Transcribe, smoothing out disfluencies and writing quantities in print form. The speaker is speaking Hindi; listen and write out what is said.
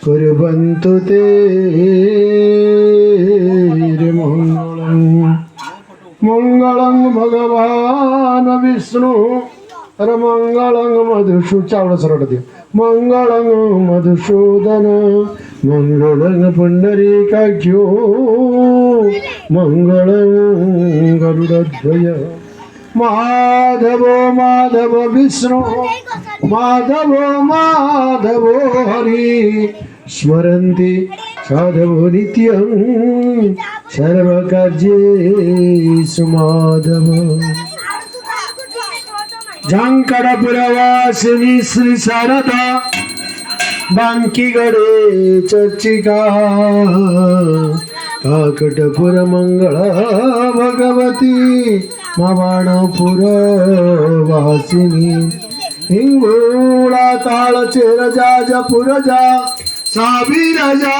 कुर्वन्तु ते मंगलम मंगलम भगवान विष्णु अरे मंगलम मधुसू चावड़ सरड़ मंगलम मधुसूदन मंगलम पुंडरीकाख्यो मंगलम गरुड़ध्वज माधवो माधव विष्णु माधवो माधवो हरि स्मरन्ति साधवो नित्यं सर्वकार्येषु माधव झांकड़पुरवासिनी श्री शारदा बांकीगडे चर्चिका काकटपुर मंगला भगवती माबाणपुर वासिनी हिंगोळा ताळचेर जाजपुर जा साविरजा